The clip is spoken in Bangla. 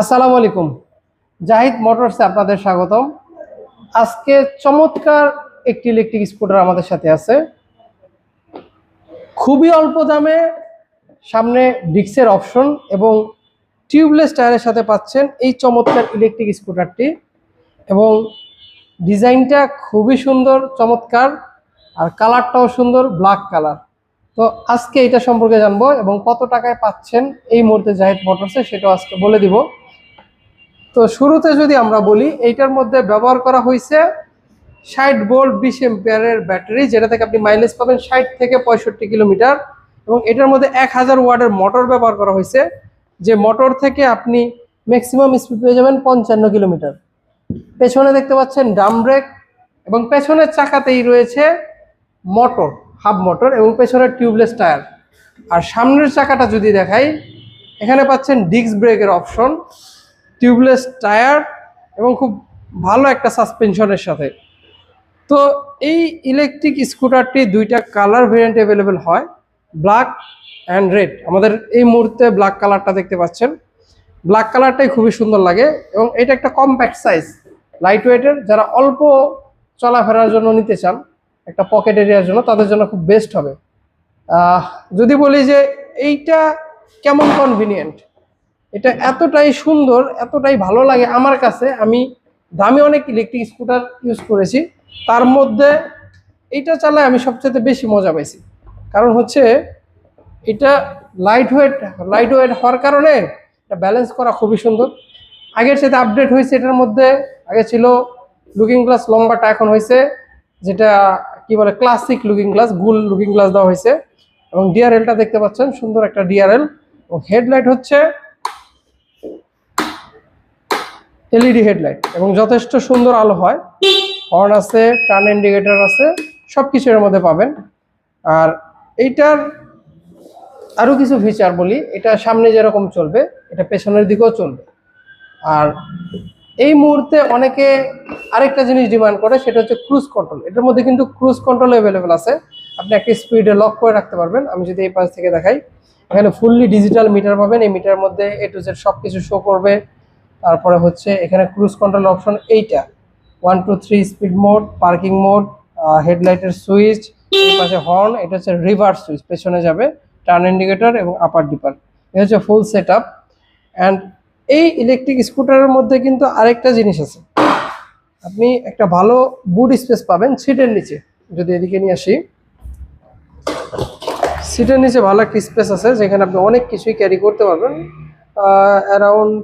আসসালামু আলাইকুম। জাহিদ মোটরসে আপনাদের স্বাগতম। আজকে চমৎকার একটি ইলেকট্রিক স্কুটার আমাদের সাথে আছে, খুবই অল্প দামে। সামনে ডিস্কের অপশন এবং টিউবলেস টায়ারের সাথে পাচ্ছেন এই চমৎকার ইলেকট্রিক স্কুটারটি, এবং ডিজাইনটা খুবই সুন্দর, চমৎকার, আর কালারটাও সুন্দর, ব্ল্যাক কালার। তো আজকে এটা সম্পর্কে জানবো এবং কত টাকায় পাচ্ছেন এই মুহূর্তে জাহিদ মোটরসে সেটাও আজকে বলে দিব। তো শুরুতে যদি আমরা বলি, এইটার মধ্যে ব্যবহার করা হয়েছে 60 ভোল্ট 20 এম্পিয়ারের ব্যাটারি, যেটা থেকে আপনি মাইলেজ পাবেন 60 থেকে 65 কিলোমিটার, এবং এটার মধ্যে 1000 ওয়াটের মোটর ব্যবহার করা হয়েছে, যে মোটর থেকে আপনি ম্যাক্সিমাম স্পিড পেয়ে যাবেন 55 কিলোমিটার। পেছনে দেখতে পাচ্ছেন ড্রাম ব্রেক, এবং পেছনের চাকাতেই রয়েছে মোটর, হাব মোটর, এবং পেছনের টিউবলেস টায়ার। আর সামনের চাকাটা যদি দেখাই, এখানে পাচ্ছেন ডিস্ক ব্রেকের অপশন, টিউবলেস টায়ার, এবং খুব ভালো একটা সাসপেনশনের সাথে। তো এই ইলেকট্রিক স্কুটারটি দুইটা কালার ভেরিয়েন্ট অ্যাভেলেবেল হয়, ব্ল্যাক অ্যান্ড রেড। আমাদের এই মুহূর্তে ব্ল্যাক কালারটা দেখতে পাচ্ছেন, ব্ল্যাক কালারটাই খুবই সুন্দর লাগে, এবং এটা একটা কম্প্যাক্ট সাইজ, লাইট ওয়েটের। যারা অল্প চলাফেরার জন্য নিতে চান, একটা পকেট এরিয়ার জন্য, তাদের জন্য খুব বেস্ট হবে। যদি বলি যে এইটা কেমন কনভিনিয়েন্ট, এটা এতটাই সুন্দর, এতটাই ভালো লাগে আমার কাছে। আমি দামি অনেক ইলেকট্রিক স্কুটার ইউজ করেছি, তার মধ্যে এইটা চালায় আমি সবচেয়ে বেশি মজা পাইছি। কারণ হচ্ছে এটা লাইট ওয়েট হওয়ার কারণে এটা ব্যালেন্স করা খুবই সুন্দর। আগের সাথে আপডেট হয়েছে এটার মধ্যে। আগে ছিল লুকিং গ্লাস লম্বাটা, এখন হয়েছে যেটা কি বলে ক্লাসিক লুকিং গ্লাস, গুল লুকিং গ্লাস দেওয়া হয়েছে। এবং ডিআরএলটা দেখতে পাচ্ছেন, সুন্দর একটা ডিআরএল। এবং হেডলাইট হচ্ছে এলইডি হেডলাইট, এবং যথেষ্ট সুন্দর আলো হয়। হর্ন আছে, টার্ন ইন্ডিকেটর আছে, সব কিছু এর মধ্যে পাবেন। আর এইটার আরও কিছু ফিচার বলি, এটা সামনে যেরকম চলবে এটা পেছনের দিকেও চলবে। আর এই মুহূর্তে অনেকে আরেকটা জিনিস ডিমান্ড করে, সেটা হচ্ছে ক্রুজ কন্ট্রোল। এটার মধ্যে কিন্তু ক্রুজ কন্ট্রোল অ্যাভেলেবেল আছে, আপনি একটা স্পিডে লক করে রাখতে পারবেন। আমি যদি এই পাশ থেকে দেখাই, এখানে ফুললি ডিজিটাল মিটার পাবেন। এই মিটার মধ্যে এ টু জেড সব কিছু শো করবে। তারপরে হচ্ছে এখানে ক্রুজ কন্ট্রোল অপশন, এইটা 1 2 3 স্পিড মোড, পার্কিং মোড, হেডলাইটের সুইচ, এই পাশে হর্ন, এটা হচ্ছে রিভার্স সুইচ, পেছনে যাবে, টার্ন ইন্ডিকেটর এবং আপার ডিপার। এটা হচ্ছে ফুল সেট আপ। অ্যান্ড এই ইলেকট্রিক স্কুটারের মধ্যে কিন্তু আরেকটা জিনিস আছে, আপনি একটা ভালো বুট স্পেস পাবেন সিটের নিচে। যদি এদিকে নিয়ে আসি, সিটের নিচে ভালো একটা স্পেস আছে, যেখানে আপনি অনেক কিছুই ক্যারি করতে পারবেন। অ্যারাউন্ড